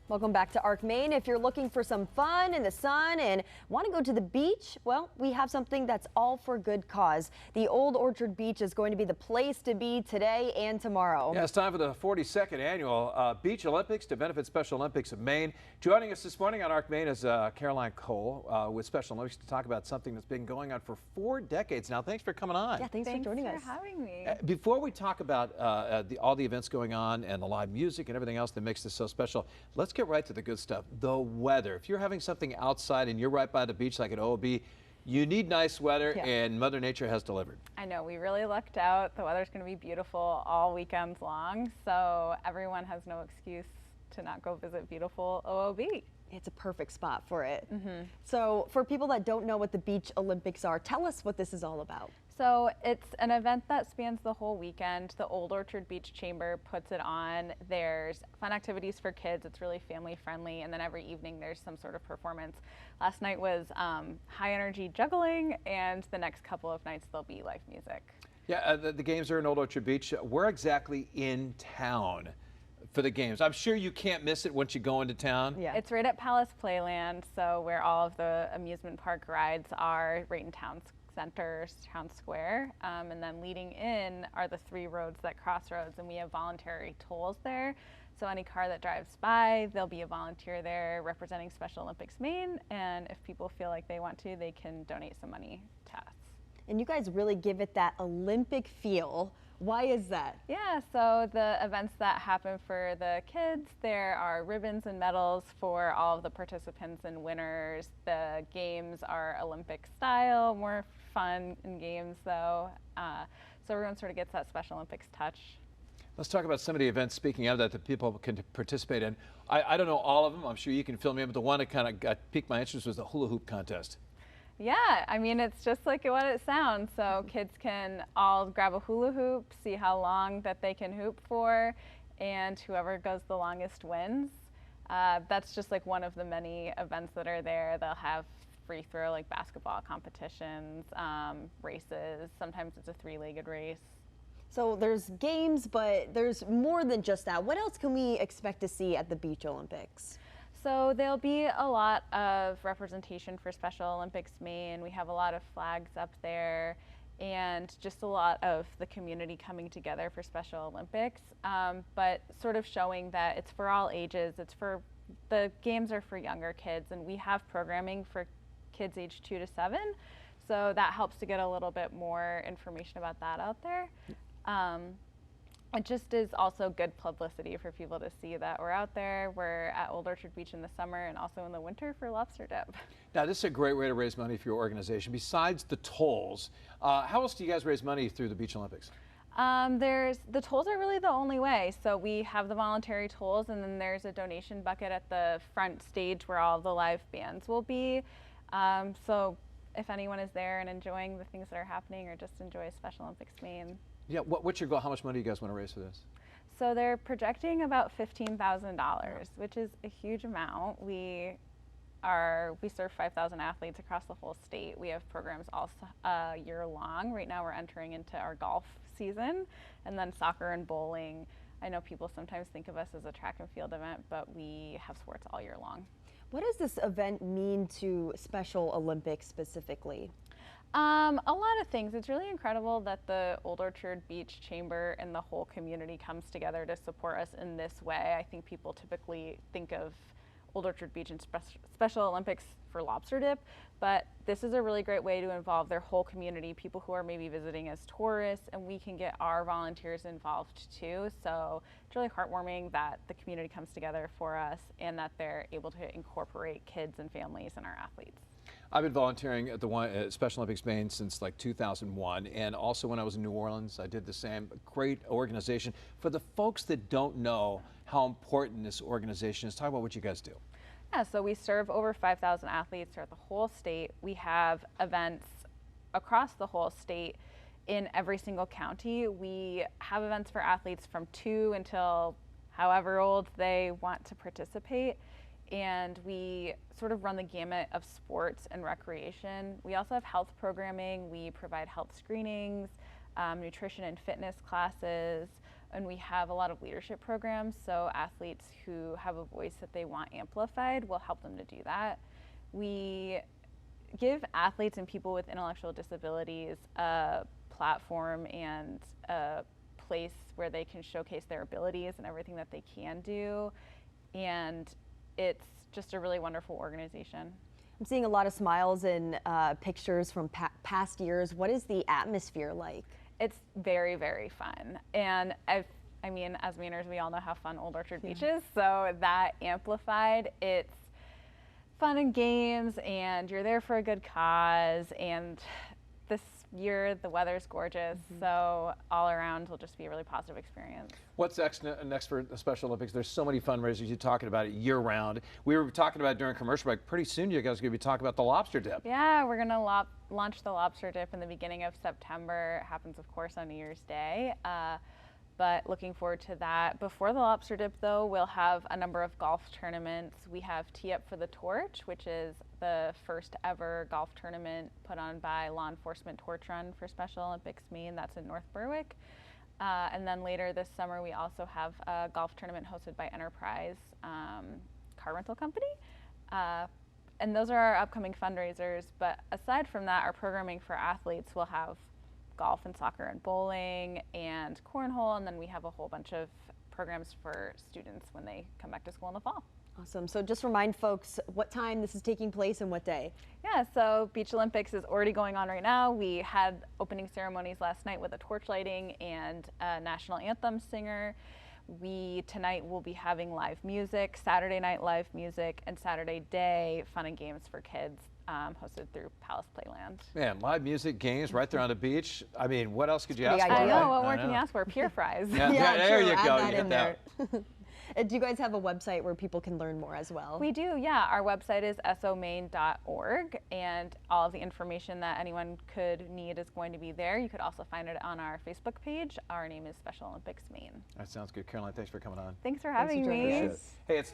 Welcome back to Arc Maine. If you're looking for some fun in the sun and want to go to the beach, well, we have something that's all for good cause. The Old Orchard Beach is going to be the place to be today and tomorrow. Yeah, it's time for the 42nd annual Beach Olympics to benefit Special Olympics of Maine. Joining us this morning on Arc Maine is Caroline Cole with Special Olympics to talk about something that's been going on for 4 decades now. Thanks for coming on. Yeah, thanks for joining us. Thanks for having me. Before we talk about all the events going on and the live music and everything else that makes this so special, let's get right to the good stuff. The weather. If you're having something outside and you're right by the beach like at OOB, you need nice weather, and Mother Nature has delivered. I know, we really lucked out. The weather's going to be beautiful all weekend long, so everyone has no excuse to not go visit beautiful OOB. It's a perfect spot for it. So for people that don't know what the Beach Olympics are, tell us what this is all about. So it's an event that spans the whole weekend. The Old Orchard Beach Chamber puts it on. There's fun activities for kids. It's really family friendly. And then every evening there's some sort of performance. Last night was high energy juggling, and the next couple of nights there'll be live music. Yeah, the games are in Old Orchard Beach. Where exactly in town for the games? I'm sure you can't miss it once you go into town. Yeah. It's right at Palace Playland, so where all of the amusement park rides are, right in town center, town square, and then leading in are the 3 roads that crossroads, and we have voluntary tolls there. So any car that drives by, there'll be a volunteer there representing Special Olympics Maine, and if people feel like they want to, they can donate some money to us. And you guys really give it that Olympic feel. Why is that? Yeah, so the events that happen for the kids, there are ribbons and medals for all of the participants and winners. The games are Olympic style, more fun in games though. So everyone sort of gets that Special Olympics touch. Let's talk about some of the events, speaking of that people can participate in. I don't know all of them. I'm sure you can fill me in, but the one that kind of piqued my interest was the hula hoop contest. Yeah, I mean, it's just like what it sounds. So kids can all grab a hula hoop, see how long that they can hoop for, and whoever goes the longest wins. That's just like one of the many events that are there. They'll have free throw, like basketball competitions, races. Sometimes it's a 3-legged race. So there's games, but there's more than just that. What else can we expect to see at the Beach Olympics? So there'll be a lot of representation for Special Olympics Maine. We have a lot of flags up there and just a lot of the community coming together for Special Olympics, but sort of showing that it's for all ages. The games are for younger kids, and we have programming for kids age 2 to 7. So that helps to get a little bit more information about that out there. It just is also good publicity for people to see that we're out there. We're at Old Orchard Beach in the summer and also in the winter for lobster dip. Now, this is a great way to raise money for your organization. Besides the tolls, how else do you guys raise money through the Beach Olympics? The tolls are really the only way. So we have the voluntary tolls, and then there's a donation bucket at the front stage where all of the live bands will be. So if anyone is there and enjoying the things that are happening, or just enjoy Special Olympics Maine. Yeah, what's your goal? How much money do you guys want to raise for this? So they're projecting about $15,000, which is a huge amount. We serve 5,000 athletes across the whole state. We have programs all year long. Right now we're entering into our golf season, and then soccer and bowling. I know people sometimes think of us as a track and field event, but we have sports all year long. What does this event mean to Special Olympics specifically? A lot of things. It's really incredible that the Old Orchard Beach Chamber and the whole community comes together to support us in this way. I think people typically think of Old Orchard Beach and Special Olympics for lobster dip, but this is a really great way to involve their whole community, people who are maybe visiting as tourists, and we can get our volunteers involved too. So it's really heartwarming that the community comes together for us and that they're able to incorporate kids and families and our athletes. I've been volunteering at the Special Olympics Maine since like 2001, and also when I was in New Orleans, I did the same. Great organization. For the folks that don't know how important this organization is, talk about what you guys do. Yeah, so we serve over 5,000 athletes throughout the whole state. We have events across the whole state in every single county. We have events for athletes from 2 until however old they want to participate. And we sort of run the gamut of sports and recreation. We also have health programming. We provide health screenings, nutrition and fitness classes. And we have a lot of leadership programs, so athletes who have a voice that they want amplified, will help them to do that. We give athletes and people with intellectual disabilities a platform and a place where they can showcase their abilities and everything that they can do. And it's just a really wonderful organization. I'm seeing a lot of smiles in pictures from past years. What is the atmosphere like? It's very, very fun. And I mean, as Mainers, we all know how fun Old Orchard Beach is. So that amplified, it's fun and games, and you're there for a good cause. And this year, the weather's gorgeous. So all around will just be a really positive experience. What's next for the Special Olympics? There's so many fundraisers. You're talking about it year round. We were talking about it during commercial break. Pretty soon you guys are going to be talking about the lobster dip. Yeah, we're going to launch the lobster dip in the beginning of September. It happens, of course, on New Year's Day. But looking forward to that. Before the lobster dip, though, we'll have a number of golf tournaments. We have Tee Up for the Torch, which is the first ever golf tournament put on by Law Enforcement Torch Run for Special Olympics Maine. That's in North Berwick. And then later this summer, we also have a golf tournament hosted by Enterprise Car Rental Company. And those are our upcoming fundraisers. But aside from that, our programming for athletes will have golf and soccer and bowling and cornhole. And then we have a whole bunch of programs for students when they come back to school in the fall. Awesome. So just remind folks what time this is taking place and what day. Yeah, so Beach Olympics is already going on right now. We had opening ceremonies last night with a torch lighting and a national anthem singer. Tonight will be having live music, Saturday night live music, and Saturday day fun and games for kids hosted through Palace Playland. Man, live music, games right there on the beach. I mean, what else could you ask for? I know, right? what more can you ask for? Pier fries. Yeah, there you go. You get that. Do you guys have a website where people can learn more as well? We do, yeah. Our website is somaine.org, and all of the information that anyone could need is going to be there. You could also find it on our Facebook page. Our name is Special Olympics Maine. That sounds good. Caroline, thanks for coming on. Thanks for having me. Hey, it's